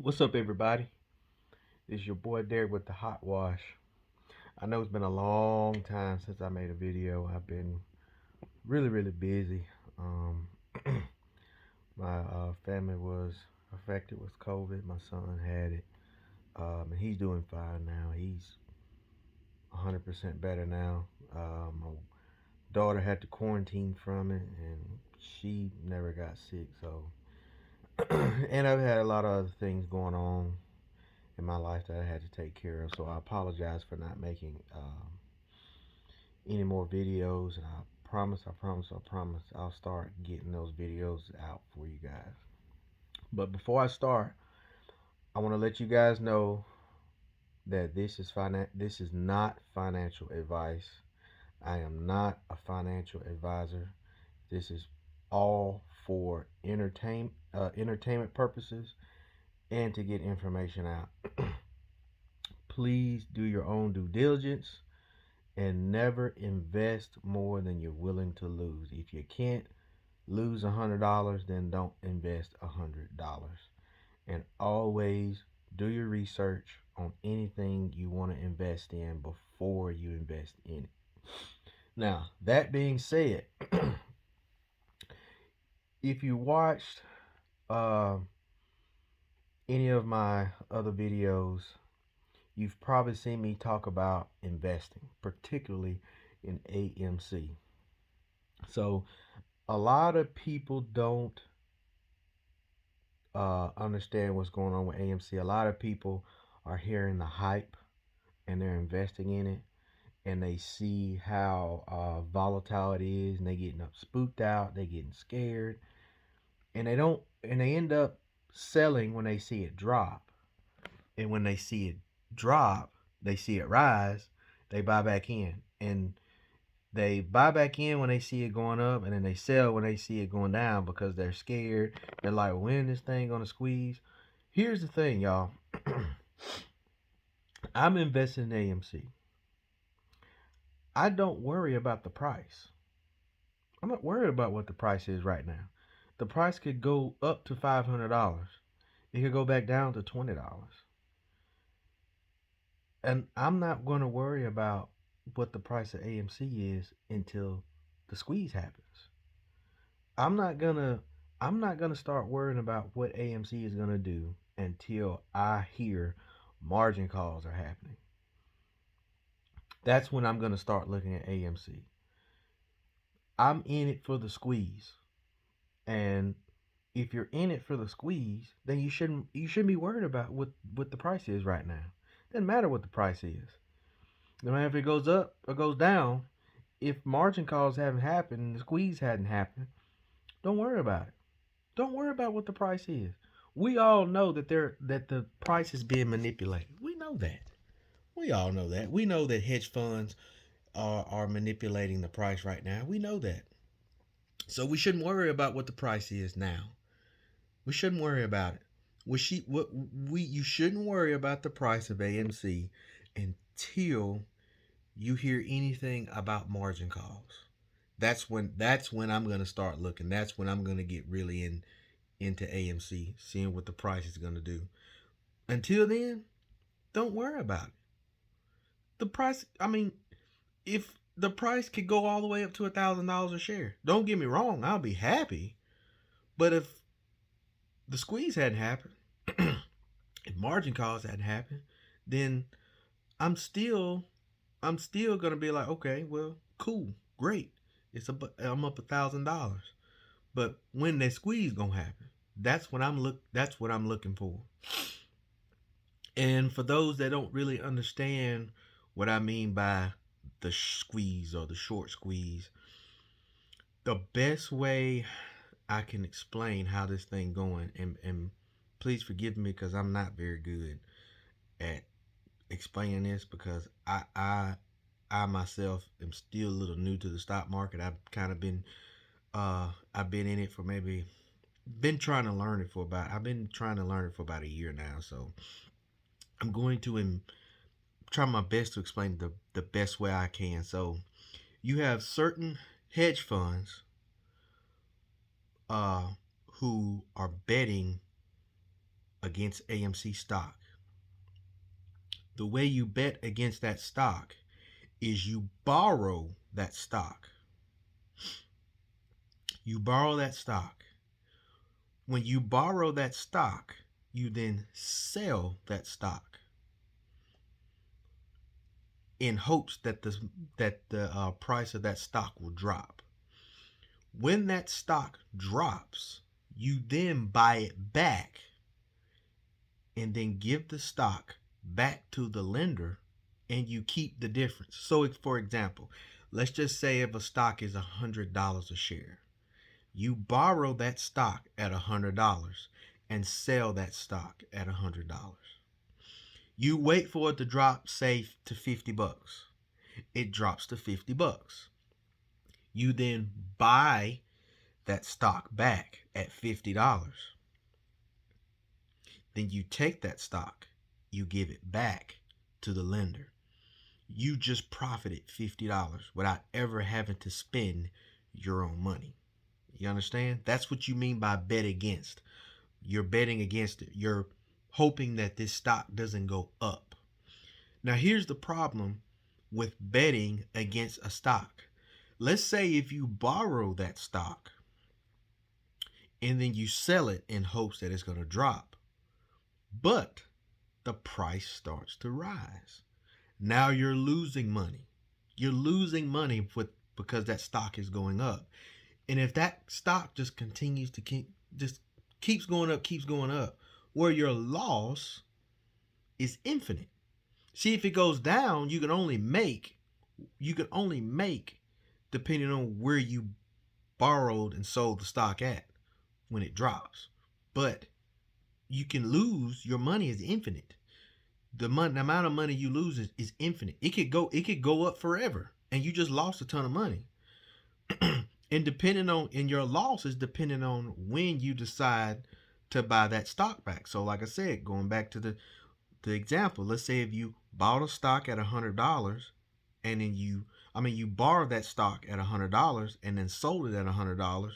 What's up, everybody? It's your boy Derek with the Hot Wash. I know it's been a long time since I made a video. I've been really busy. Um, my family was affected with COVID. My son had it, and he's doing fine now. He's 100% better now. My daughter had to quarantine from it, and she never got sick. So, and I've had a lot of other things going on in my life that I had to take care of. So I apologize for not making any more videos. And I promise, I'll start getting those videos out for you guys. But before I start, I want to let you guys know that this is not financial advice. I am not a financial advisor. This is all for entertainment purposes and to get information out. Please do your own due diligence and never invest more than you're willing to lose. If you can't lose $100, then don't invest $100. And always do your research on anything you want to invest in before you invest in it. Now, that being said, if you watched uh, any of my other videos, you've probably seen me talk about investing, particularly in AMC. So a lot of people don't understand what's going on with AMC. A lot of people are hearing the hype and they're investing in it, and they see how volatile it is, and they getting up spooked out, they getting scared, and they end up selling when they see it drop. And when they see it drop, they see it rise, they buy back in. And they buy back in when they see it going up, and then they sell when they see it going down because they're scared. They're like, when this thing gonna squeeze? Here's the thing, y'all. I'm investing in AMC. I don't worry about the price. I'm not worried about what the price is right now. The price could go up to $500. It could go back down to $20. And I'm not going to worry about what the price of AMC is until the squeeze happens. I'm not gonna I'm not gonna start worrying about what AMC is gonna do until I hear margin calls are happening. That's when I'm gonna start looking at AMC. I'm in it for the squeeze, and if you're in it for the squeeze, then you shouldn't be worried about what the price is right now. Doesn't matter what the price is. No matter if it goes up or goes down. If margin calls haven't happened and the squeeze hadn't happened, don't worry about it. Don't worry about what the price is. We all know that the price is being manipulated. We know that. We all know that. We know that hedge funds are manipulating the price right now. We know that. So we shouldn't worry about what the price is now. We shouldn't worry about it. You shouldn't worry about the price of AMC until you hear anything about margin calls. That's when I'm gonna start looking. That's when I'm gonna get really into AMC, seeing what the price is gonna do. Until then, don't worry about it. The price, I mean, if the price could go all the way up to $1,000 a share, don't get me wrong, I'll be happy. But if the squeeze hadn't happened, if margin calls hadn't happened, then I'm still I'm still gonna be like, okay, well, cool, great. I'm up $1,000. But when that squeeze gonna happen, that's what I'm looking for. And for those that don't really understand what I mean by the squeeze or the short squeeze, the best way I can explain how this thing going, and please forgive me because I'm not very good at explaining this, because I myself am still a little new to the stock market. I've been in it for maybe been trying to learn it for about I've been trying to learn it for about a year now. So I'm going to try my best to explain the best way I can. So you have certain hedge funds uh, who are betting against AMC stock. The way you bet against that stock is you borrow that stock. You borrow that stock. When you borrow that stock, you then sell that stock in hopes that the price of that stock will drop. When that stock drops, you then buy it back and then give the stock back to the lender and you keep the difference. So, for example, let's just say if a stock is $100 a share, you borrow that stock at $100 and sell that stock at $100. You wait for it to drop, say, to $50. It drops to $50. You then buy that stock back at $50. Then you take that stock, you give it back to the lender. You just profited $50 without ever having to spend your own money. You understand? That's what you mean by bet against. You're betting against it. You're hoping that this stock doesn't go up. Now, here's the problem with betting against a stock. Let's say if you borrow that stock and then you sell it in hopes that it's going to drop, but the price starts to rise. Now you're losing money. You're losing money because that stock is going up. And if that stock just continues to keeps going up, where your loss is infinite. See, if it goes down, you can only make depending on where you borrowed and sold the stock at when it drops. But you can lose, your money is infinite. The amount of money you lose is infinite. It could go up forever and you just lost a ton of money. And your loss is depending on when you decide to buy that stock back. So like I said, going back to the example, let's say if you bought a stock at $100 and then you borrowed that stock at $100 and then sold it at $100,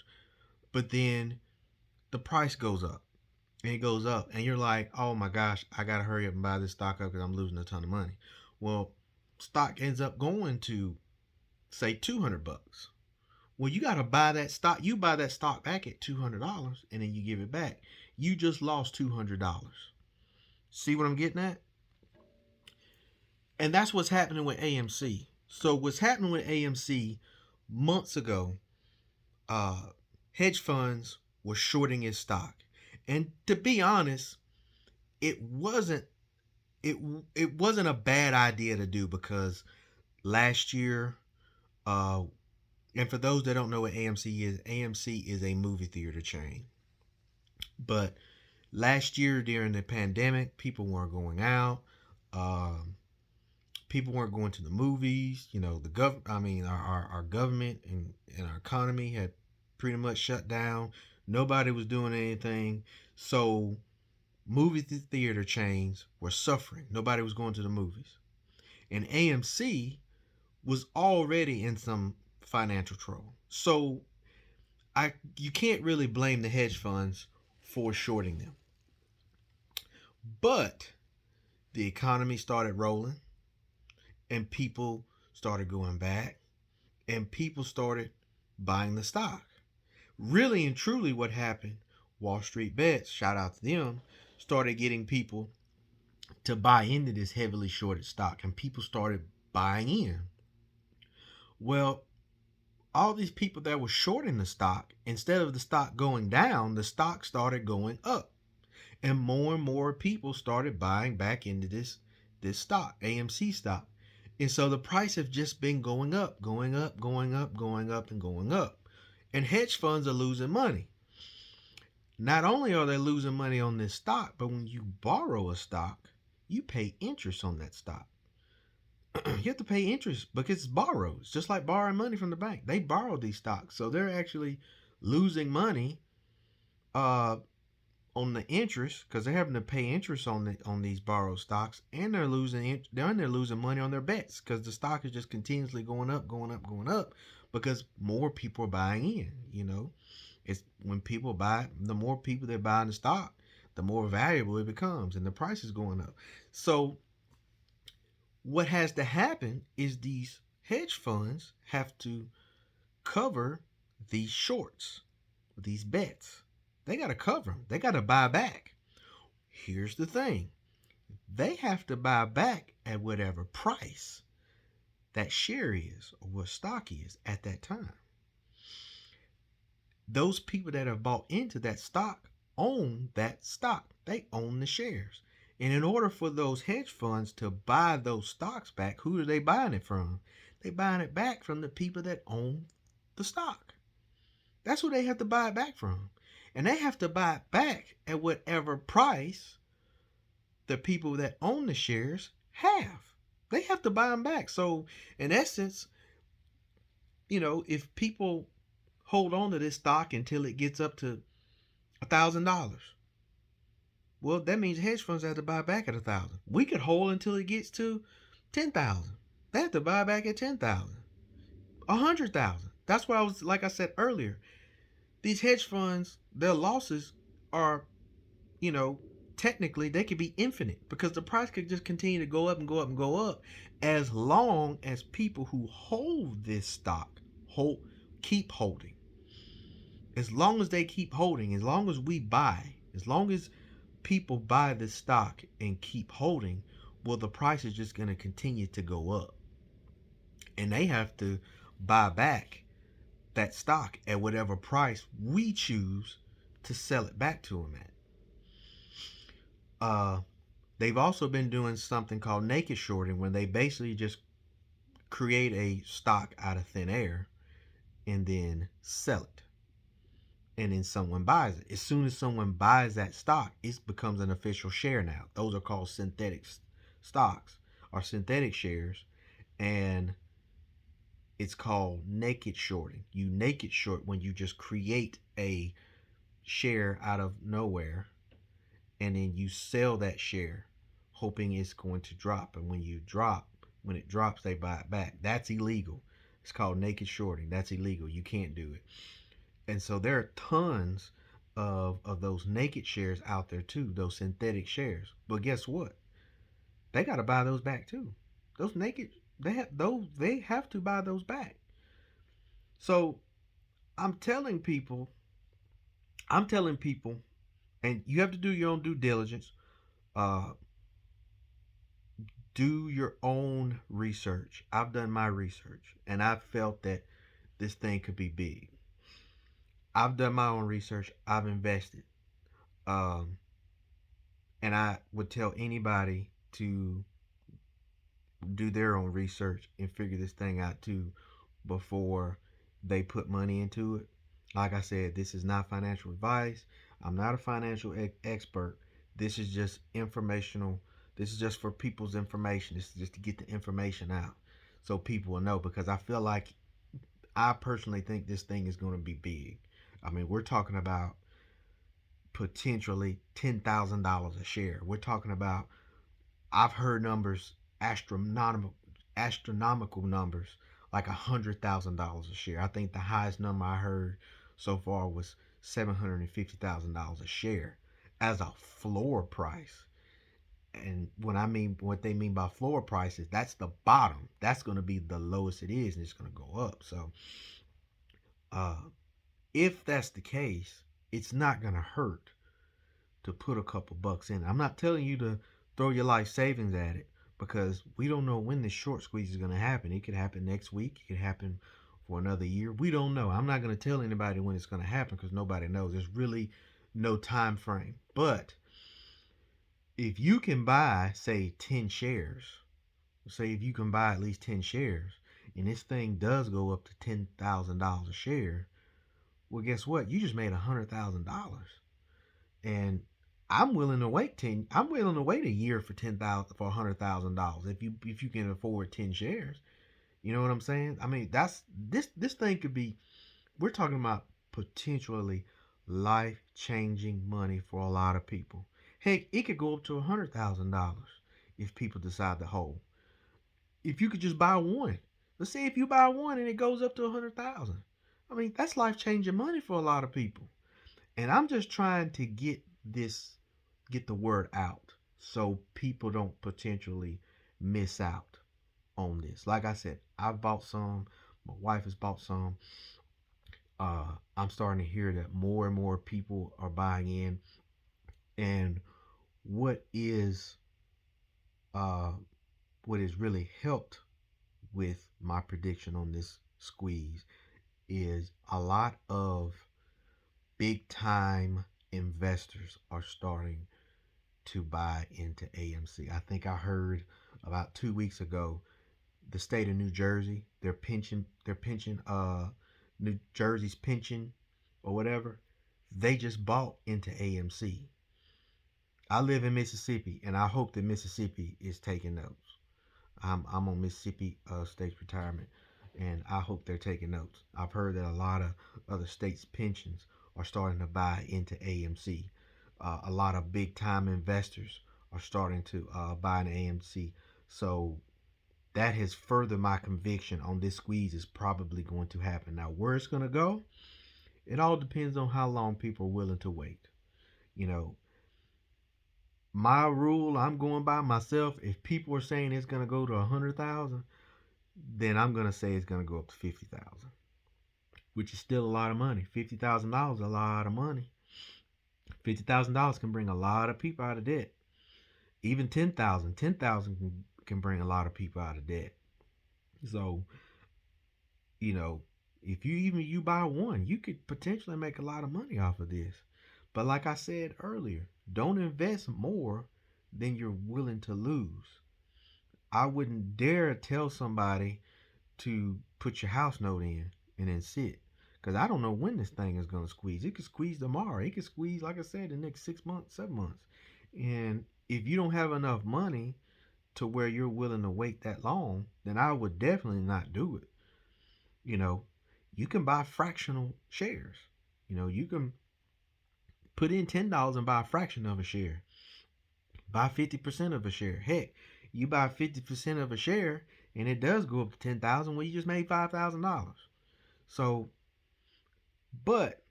but then the price goes up and it goes up and you're like, oh my gosh, I gotta hurry up and buy this stock up because I'm losing a ton of money. Well, stock ends up going to say $200. Well, you gotta buy that stock. You buy that stock back at $200 and then you give it back. You just lost $200. See what I'm getting at? And that's what's happening with AMC. So what's happening with AMC months ago, hedge funds were shorting its stock. And to be honest, it wasn't a bad idea to do because last year, and for those that don't know what AMC is a movie theater chain. But last year during the pandemic, people weren't going out. People weren't going to the movies. You know, our government and our economy had pretty much shut down. Nobody was doing anything. So movie theater chains were suffering. Nobody was going to the movies. And AMC was already in some financial trouble. So you can't really blame the hedge funds for shorting them. But the economy started rolling and people started going back and people started buying the stock. Really and truly what happened, Wall Street Bets, shout out to them, started getting people to buy into this heavily shorted stock and people started buying in. Well, all these people that were shorting the stock, instead of the stock going down, the stock started going up. And more people started buying back into this stock, AMC stock. And so the price has just been going up, going up, going up, going up, and going up. And hedge funds are losing money. Not only are they losing money on this stock, but when you borrow a stock, you pay interest on that stock. You have to pay interest because it's borrowed. It's just like borrowing money from the bank. They borrowed these stocks. So they're actually losing money on the interest because they're having to pay interest on these borrowed stocks, and they're losing money on their bets because the stock is just continuously going up, going up, going up because more people are buying in. You know, it's when people buy, the more people that buy in the stock, the more valuable it becomes, and the price is going up. So what has to happen is these hedge funds have to cover these shorts, these bets. They got to cover them. They got to buy back. Here's the thing. They have to buy back at whatever price that share is or what stock is at that time. Those people that have bought into that stock own that stock. They own the shares. And in order for those hedge funds to buy those stocks back, who are they buying it from? They buying it back from the people that own the stock. That's who they have to buy it back from. And they have to buy it back at whatever price the people that own the shares have. They have to buy them back. So, in essence, if people hold on to this stock until it gets up to $1,000, well, that means hedge funds have to buy back at 1,000. We could hold until it gets to 10,000. They have to buy back at 10,000, 100,000. That's why like I said earlier, these hedge funds, their losses are, you know, technically they could be infinite because the price could just continue to go up and go up and go up as long as people who hold this stock keep holding. As long as they keep holding, as long as we buy, as long as people buy this stock and keep holding, well, the price is just going to continue to go up. And they have to buy back that stock at whatever price we choose to sell it back to them at. They've also been doing something called naked shorting, when they basically just create a stock out of thin air and then sell it. And then someone buys it. As soon as someone buys that stock, it becomes an official share now. Those are called synthetic stocks or synthetic shares. And it's called naked shorting. You naked short when you just create a share out of nowhere and then you sell that share hoping it's going to drop. And when it drops, they buy it back. That's illegal. It's called naked shorting. That's illegal. You can't do it. And so there are tons of those naked shares out there too, those synthetic shares. But guess what? They got to buy those back too. Those naked, they have to buy those back. So I'm telling people, and you have to do your own due diligence. Uh, do your own research. I've done my research, and I've felt that this thing could be big. I've done my own research. I've invested. Um, and I would tell anybody to do their own research and figure this thing out too before they put money into it. Like I said, this is not financial advice. I'm not a financial expert. This is just informational. This is just for people's information. This is just to get the information out so people will know, because I personally think this thing is going to be big. I mean, we're talking about potentially $10,000 a share. We're talking about, I've heard numbers, astronomical numbers, like $100,000 a share. I think the highest number I heard so far was $750,000 a share as a floor price. And what they mean by floor price is that's the bottom. That's going to be the lowest it is, and it's going to go up. So, uh, if that's the case, it's not going to hurt to put a couple bucks in. I'm not telling you to throw your life savings at it, because we don't know when this short squeeze is going to happen. It could happen next week. It could happen for another year. We don't know. I'm not going to tell anybody when it's going to happen because nobody knows. There's really no time frame. But if you can buy, say, 10 shares, say if you can buy at least 10 shares, and this thing does go up to $10,000 a share, well, guess what? You just made $100,000. And I'm willing to wait a year for $100,000 if you can afford 10 shares. You know what I'm saying? I mean, that's this thing could be, we're talking about potentially life-changing money for a lot of people. Heck, it could go up to $100,000 if people decide to hold. If you could just buy one. Let's say if you buy one and it goes up to 100,000. I mean, that's life-changing money for a lot of people. And I'm just trying to get this get the word out so people don't potentially miss out on this. Like I said, I've bought some. My wife has bought some. I'm starting to hear that more and more people are buying in. And what is uh, what has really helped with my prediction on this squeeze is a lot of big time investors are starting to buy into AMC. I think I heard about 2 weeks ago the state of New Jersey, their pension, New Jersey's pension or whatever, they just bought into AMC. I live in Mississippi, and I hope that Mississippi is taking notes. I'm on Mississippi State's retirement, and I hope they're taking notes. I've heard that a lot of other states' pensions are starting to buy into AMC. A lot of big time investors are starting to buy into AMC. So that has furthered my conviction on this squeeze is probably going to happen. Now, where it's going to go, it all depends on how long people are willing to wait. You know, my rule I'm going by myself, if people are saying it's going to go to 100,000, then I'm going to say it's going to go up to 50,000, which is still a lot of money. $50,000 is a lot of money. $50,000 can bring a lot of people out of debt. Even 10,000 can bring a lot of people out of debt. So, you know, if you buy one, you could potentially make a lot of money off of this. But like I said earlier, don't invest more than you're willing to lose. I wouldn't dare tell somebody to put your house note in and then sit. Because I don't know when this thing is going to squeeze. It could squeeze tomorrow. It could squeeze, like I said, the next 6 months, 7 months. And if you don't have enough money to where you're willing to wait that long, then I would definitely not do it. You know, you can buy fractional shares. You can put in $10 and buy a fraction of a share. Buy 50% of a share. Heck, you buy 50% of a share and it does go up to 10,000. Well, you just made $5,000. So, but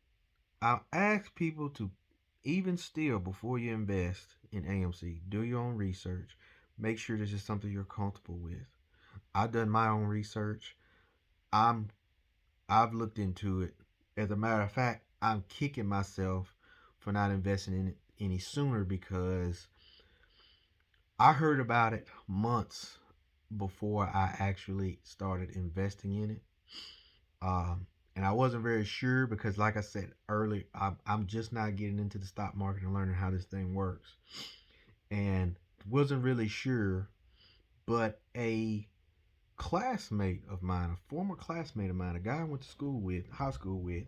I'll ask people to, even still, before you invest in AMC, do your own research. Make sure this is something you're comfortable with. I've done my own research. I'm I've looked into it. As a matter of fact, I'm kicking myself for not investing in it any sooner because I heard about it months before I actually started investing in it. Um, and I wasn't very sure because, like I said earlier, I'm just not getting into the stock market and learning how this thing works. And wasn't really sure, but a classmate of mine, a former classmate of mine, a guy I went to school with, high school with,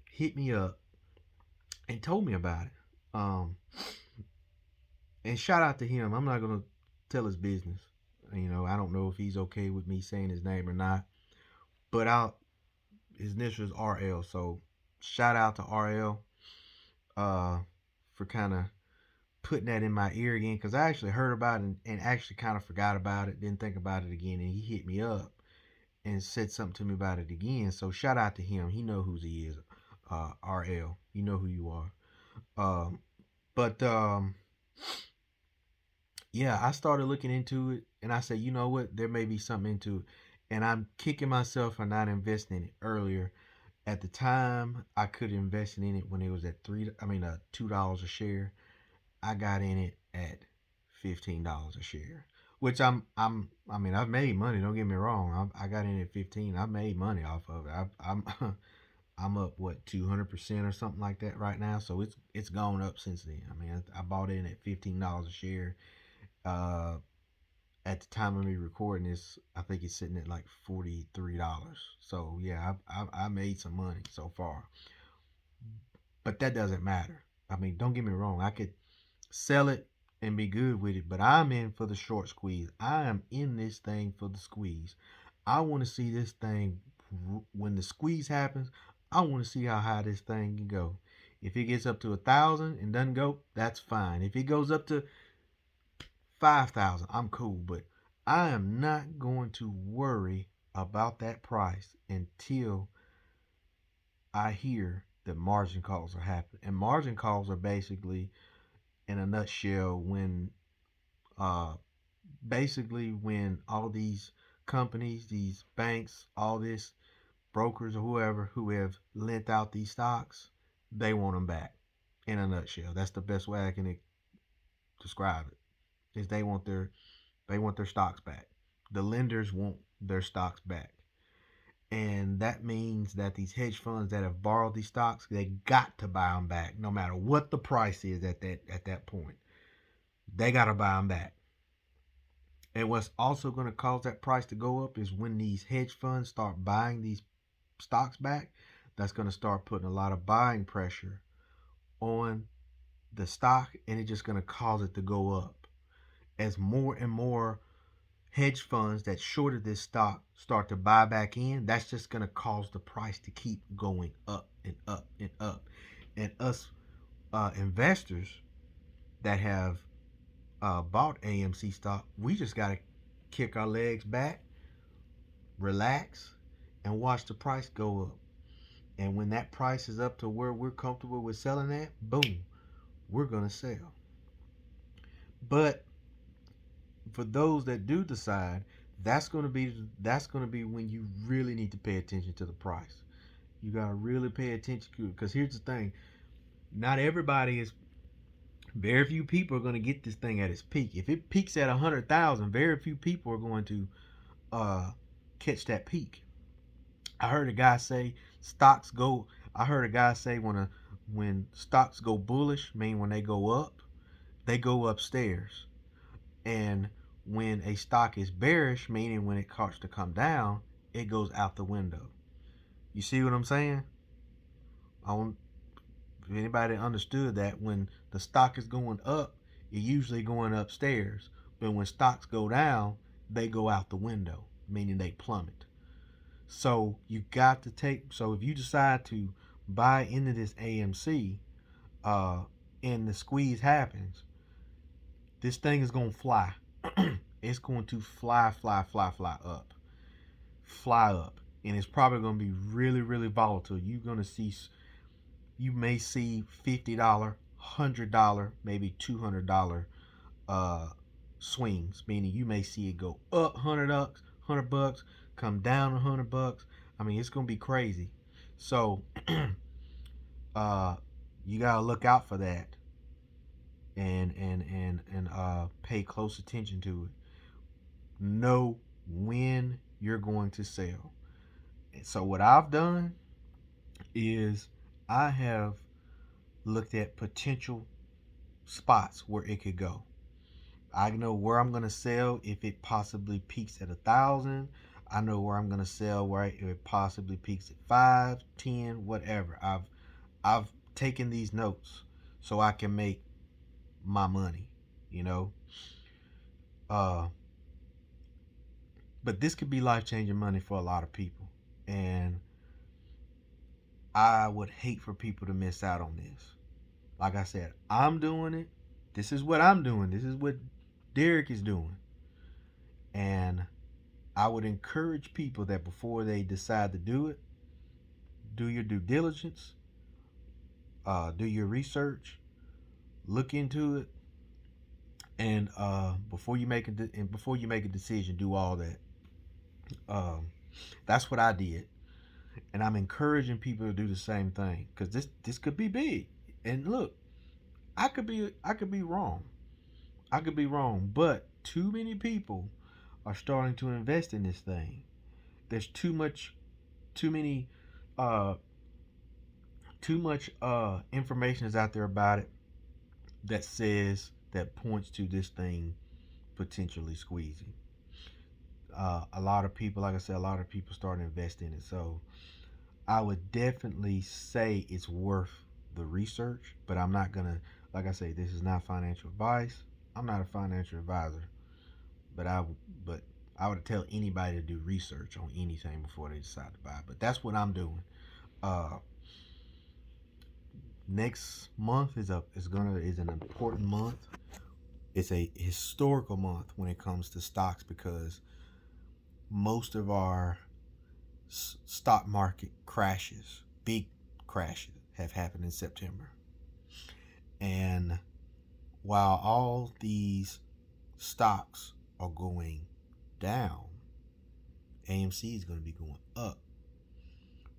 hit me up and told me about it. Um, and shout out to him. I'm not gonna tell his business. I don't know if he's okay with me saying his name or not. But his initials RL. So shout out to RL uh, for kind of putting that in my ear again because I actually heard about it and actually kind of forgot about it, didn't think about it again, and he hit me up and said something to me about it again. So shout out to him. He know who he is. RL. You know who you are. But yeah, I started looking into it and I said, you know what, there may be something into it. And I'm kicking myself for not investing in it earlier. At the time, I could invest in it when it was at $2 a share. I got in it at $15 a share, which I've made money. Don't get me wrong. I got in at 15. I made money off of it. I'm up what 200% or something like that right now. So it's gone up since then. I bought in at $15 a share. Uh, at the time of me recording this, I think it's sitting at like $43. So yeah, I made some money so far, but that doesn't matter. Don't get me wrong. I could sell it and be good with it, but I'm in for the short squeeze. I am in this thing for the squeeze. I want to see this thing when the squeeze happens. I want to see how high this thing can go. If it gets up to 1,000 and doesn't go, that's fine. If it goes up to 5,000, I'm cool, but I am not going to worry about that price until I hear that margin calls are happening. And margin calls are basically in a nutshell, when uh, basically when all these companies, these banks, all this brokers or whoever who have lent out these stocks, they want them back. In a nutshell, that's the best way I can describe it. Is they want their stocks back. The lenders want their stocks back. And that means that these hedge funds that have borrowed these stocks, they got to buy them back, no matter what the price is at that point. They got to buy them back. And what's also going to cause that price to go up is when these hedge funds start buying these stocks back. That's going to start putting a lot of buying pressure on the stock, and it's just going to cause it to go up as more and more hedge funds that shorted this stock start to buy back in. That's just going to cause the price to keep going up and up and up. And us investors that have bought AMC stock, we just got to kick our legs back, relax, and watch the price go up. And when that price is up to where we're comfortable with selling at, boom, we're going to sell. But for those that do decide, that's going to be when you really need to pay attention to the price. You got to really pay attention to it, because here's the thing: not everybody is. Very few people are going to get this thing at its peak. If it peaks at 100,000, very few people are going to uh, catch that peak. I heard a guy say stocks go. I heard a guy say when stocks go bullish, mean when they go up, they go upstairs. And when a stock is bearish, meaning when it starts to come down, it goes out the window. You see what I'm saying? I want if anybody understood that when the stock is going up, it's usually going upstairs. But when stocks go down, they go out the window, meaning they plummet. So you got to take. So if you decide to buy into this AMC, uh, and the squeeze happens, this thing is gonna fly. It's going to fly, fly, fly, fly up, and it's probably gonna be really, really volatile. You may see $50, $100, maybe $200 uh, swings, meaning you may see it go up $100, come down $100. I mean, it's gonna be crazy. So uh, you gotta look out for that, and pay close attention to it. Know when you're going to sell. So what I've done is I have looked at potential spots where it could go. I know where I'm gonna sell if it possibly peaks at 1,000. I know where I'm gonna sell where it possibly peaks at 5, 10, whatever. I've taken these notes so I can make my money. You know, uh, but this could be life changing money for a lot of people, and I would hate for people to miss out on this. Like I said, I'm doing it. This is what I'm doing. This is what Derek is doing. And I would encourage people that before they decide to do it, do your due diligence, do your research, look into it, and before you make a decision, do all that. Um, that's what I did, and I'm encouraging people to do the same thing, because this could be big. And look, I could be wrong. I could be wrong, but too many people are starting to invest in this thing. There's too many, uh, too much information is out there about it that points to this thing potentially squeezing. A lot of people, like I said, a lot of people start to invest in it. So I would definitely say it's worth the research, but I'm not gonna, like I say, this is not financial advice. I'm not a financial advisor, but but I would tell anybody to do research on anything before they decide to buy. But that's what I'm doing. Uh, Next month is an important month. It's a historical month when it comes to stocks, because most of our stock market crashes, big crashes, have happened in September. And while all these stocks are going down, AMC is going to be going up,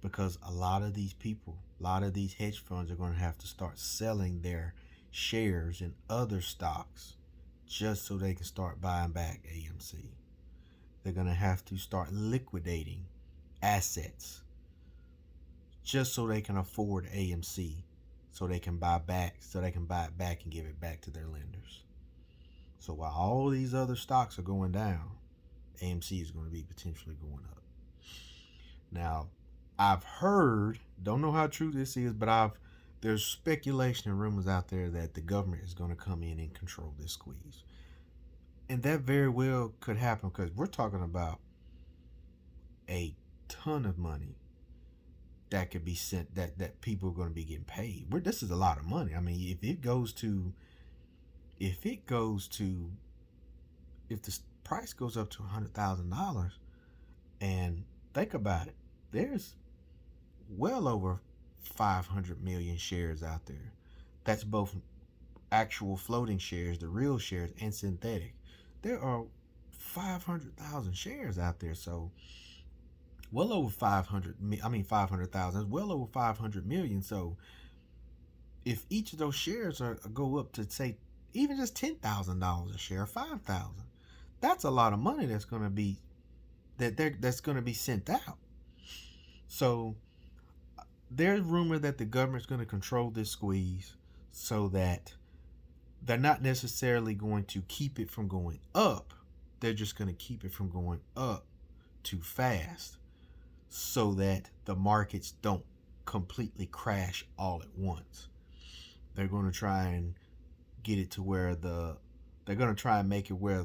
because a lot of these people, a lot of these hedge funds are going to have to start selling their shares in other stocks just so they can start buying back AMC. They're going to have to start liquidating assets just so they can afford AMC, so they can buy it back and give it back to their lenders. So while all these other stocks are going down, AMC is going to be potentially going up. Now, I've heard, don't know how true this is, but there's speculation and rumors out there that the government is going to come in and control this squeeze. And that very well could happen, because we're talking about a ton of money that could be sent, that people are going to be getting paid. This is a lot of money. I mean, if the price goes up to $100,000, and think about it, there's well over 500 million shares out there. That's both actual floating shares, the real shares, and synthetic. There are 500,000 shares out there, so well over 500,000 is well over 500 million. So if each of those shares go up to, say, even just $10,000 a share, 5,000, that's a lot of money that's going to be sent out. So there's rumor that the government's going to control this squeeze, so that they're not necessarily going to keep it from going up. They're just going to keep it from going up too fast, so that the markets don't completely crash all at once. They're going to try and get it to where they're going to try and make it where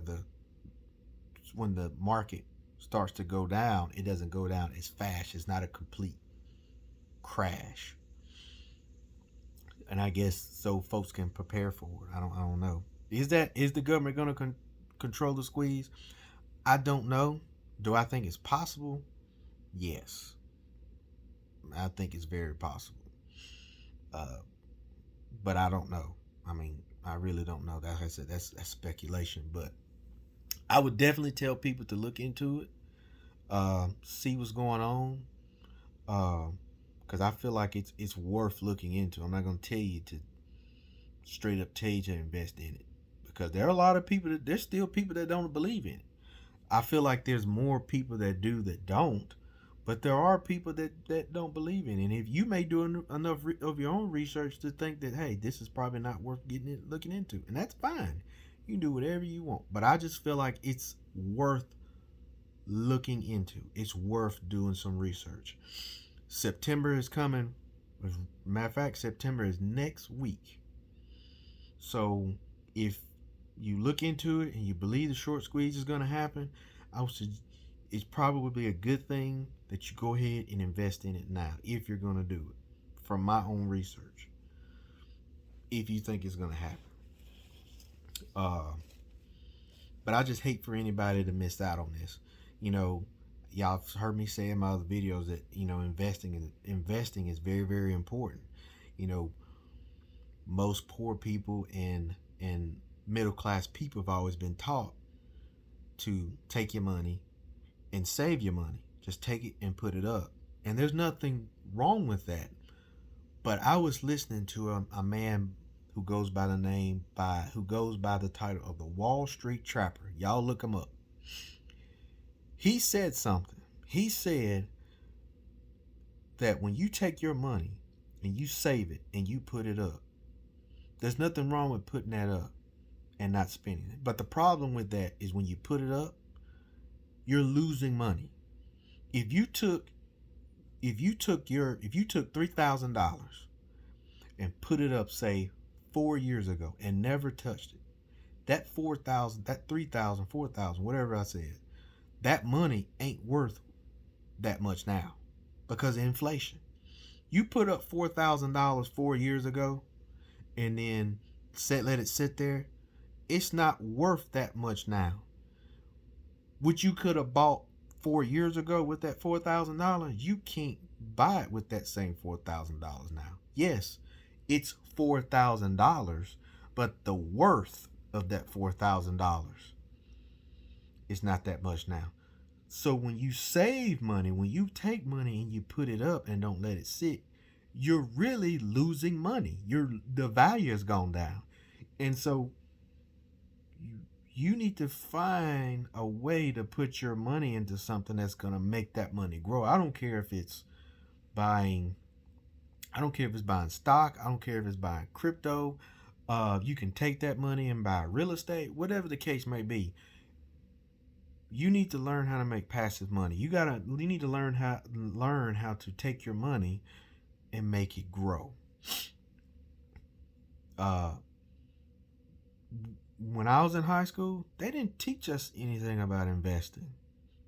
when the market starts to go down, it doesn't go down as fast. It's not a complete crash. And I guess so folks can prepare for it. I don't know. Is the government going to control the squeeze? I don't know. Do I think it's possible? Yes. I think it's very possible. But I don't know. I mean, I really don't know. Like I said, that's speculation. But I would definitely tell people to look into it, see what's going on, because I feel like it's worth looking into. I'm not going to tell you to straight up tell you to invest in it, because there are a lot of people there's still people that don't believe in it. I feel like there's more people that do that don't, but there are people that don't believe in it. And if you may do enough of your own research to think that, hey, this is probably not worth looking into, and that's fine. You can do whatever you want, but I just feel like it's worth looking into. It's worth doing some research. September is coming. As a matter of fact, September is next week. So if you look into it and you believe the short squeeze is going to happen, it's probably a good thing that you go ahead and invest in it now, if you're going to do it, from my own research, if you think it's going to happen. But I just hate for anybody to miss out on this. Y'all have heard me say in my other videos that investing is very, very important. Most poor people and middle class people have always been taught to take your money and save your money. Just take it and put it up. And there's nothing wrong with that. But I was listening to a man who goes by the title of the Wall Street Trapper. Y'all look him up. He said something. He said that when you take your money and you save it and you put it up, there's nothing wrong with putting that up and not spending it. But the problem with that is when you put it up, you're losing money. If you took $3,000 and put it up, say, 4 years ago and never touched it, that 4,000, that 3,000, 4,000, whatever I said, that money ain't worth that much now because of inflation. You put up $4,000 4 years ago and then let it sit there, it's not worth that much now. What you could have bought 4 years ago with that $4,000, you can't buy it with that same $4,000 now. Yes, it's $4,000, but the worth of that $4,000 is not that much now. So when you save money, when you take money and you put it up and don't let it sit, you're really losing money. The value has gone down. And so you you need to find a way to put your money into something that's going to make that money grow. Buying I don't care if it's buying stock, I don't care if it's buying crypto. You can take that money and buy real estate, whatever the case may be. You need to learn how to make passive money. You need to learn how to take your money and make it grow. Uh, when I was in high school, they didn't teach us anything about investing.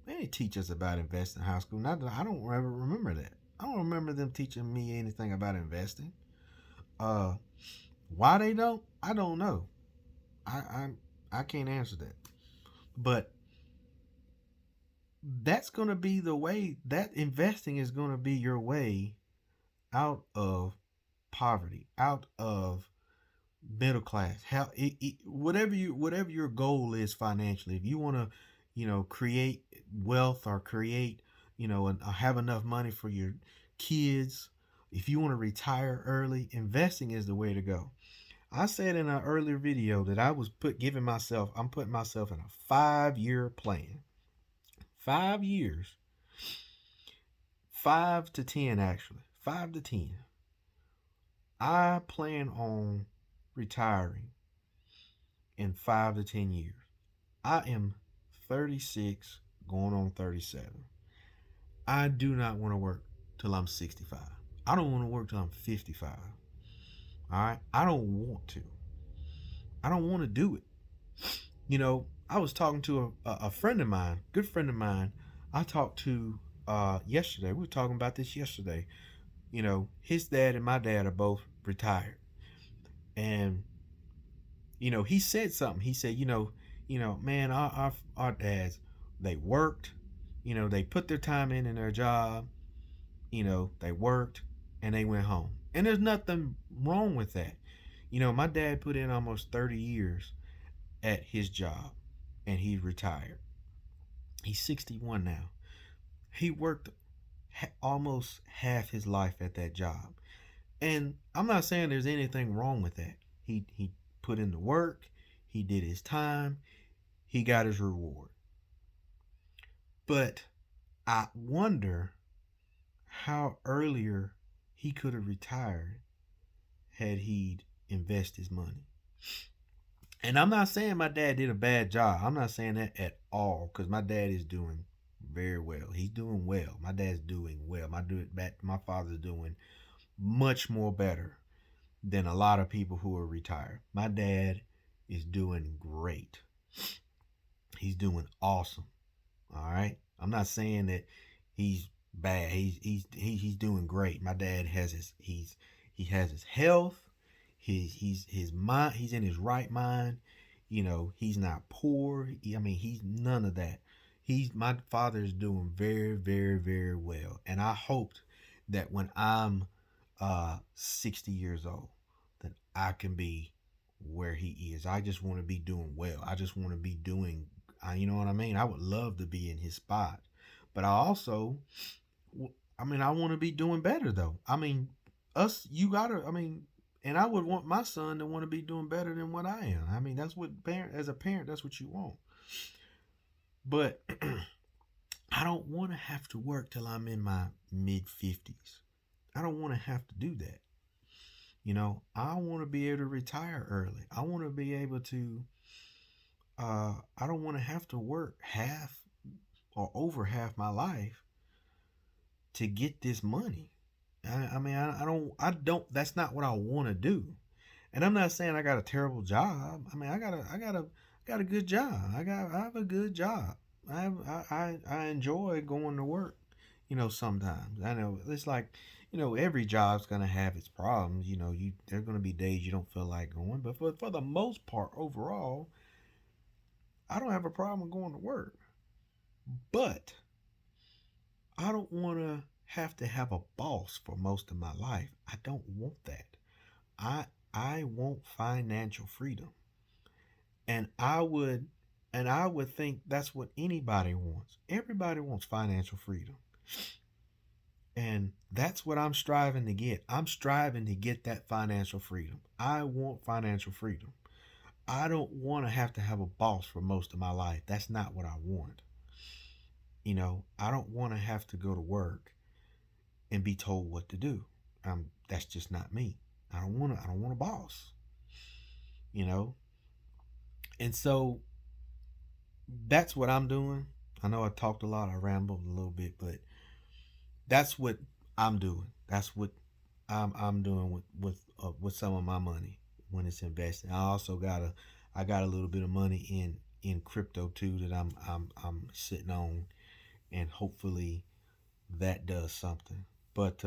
They didn't teach us about investing in high school. Not that I don't ever remember that. I don't remember them teaching me anything about investing. Uh, why they don't? I don't know. I can't answer that. But that's going to be the way, that investing is going to be your way out of poverty, out of middle class. Whatever your goal is financially, if you want to, create wealth or create, and have enough money for your kids, if you want to retire early, investing is the way to go. I said in an earlier video that I'm putting myself in a 5-year plan. 5 years. 5 to 10, actually. 5 to 10. I plan on retiring in 5 to 10 years. I am 36, going on 37. I do not want to work till I'm 65. I don't want to work till I'm 55. All right? I don't want to. I don't want to do it. I was talking to a friend of mine, good friend of mine. I talked to yesterday. We were talking about this yesterday. His dad and my dad are both retired. And he said something. He said, man, our dads, they worked, they put their time in their job, they worked and they went home. And there's nothing wrong with that. My dad put in almost 30 years at his job and he retired. He's 61 now. He worked almost half his life at that job. And I'm not saying there's anything wrong with that. He put in the work, he did his time, he got his reward. But I wonder how earlier he could have retired had he invested his money. And I'm not saying my dad did a bad job. I'm not saying that at all, because my dad is doing very well. He's doing well. My dad's doing well. My father's doing much more better than a lot of people who are retired. My dad is doing great. He's doing awesome. All right. I'm not saying that he's bad. He's doing great. My dad has he has his health. His mind. He's in his right mind. He's not poor. He's none of that. My father is doing very, very, very well. And I hoped that when I'm 60 years old, that I can be where he is. I just want to be doing well. I just want to be doing, you know what I mean? I would love to be in his spot. But I also, I want to be doing better though. And I would want my son to want to be doing better than what I am. That's what as a parent, that's what you want. But I don't want to have to work till I'm in my mid-50s. I don't want to have to do that. I want to be able to retire early. I want to be able to, I don't want to have to work half or over half my life to get this money. I don't, that's not what I want to do. And I'm not saying I got a terrible job. I got a good job. I have a good job. I enjoy going to work, sometimes. I know it's like, every job's going to have its problems. There are going to be days you don't feel like going, but for the most part, overall, I don't have a problem going to work. But I don't want to have a boss for most of my life. I don't want that. I want financial freedom. And I would think that's what anybody wants. Everybody wants financial freedom. And that's what I'm striving to get. I'm striving to get that financial freedom. I want financial freedom. I don't want to have a boss for most of my life. That's not what I want. I don't want to have to go to work and be told what to do. That's just not me. I don't want a boss. You know. And so that's what I'm doing. I know I talked a lot, I rambled a little bit, but that's what I'm doing. That's what I'm doing with some of my money when it's invested. I got a little bit of money in crypto too that I'm sitting on, and hopefully that does something. But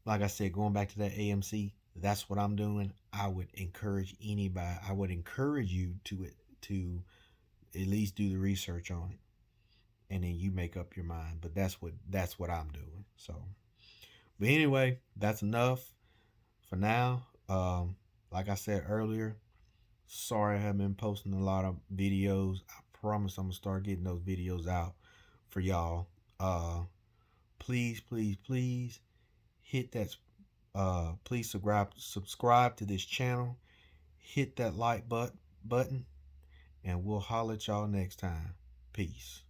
like I said, going back to that AMC, that's what I'm doing. I would encourage anybody. I would encourage you to at least do the research on it, and then you make up your mind. But that's what I'm doing. So, but anyway, that's enough for now. Like I said earlier, sorry I haven't been posting a lot of videos. I promise I'm gonna start getting those videos out for y'all. Please, please, please hit that. Please subscribe to this channel. Hit that like button, and we'll holler at y'all next time. Peace.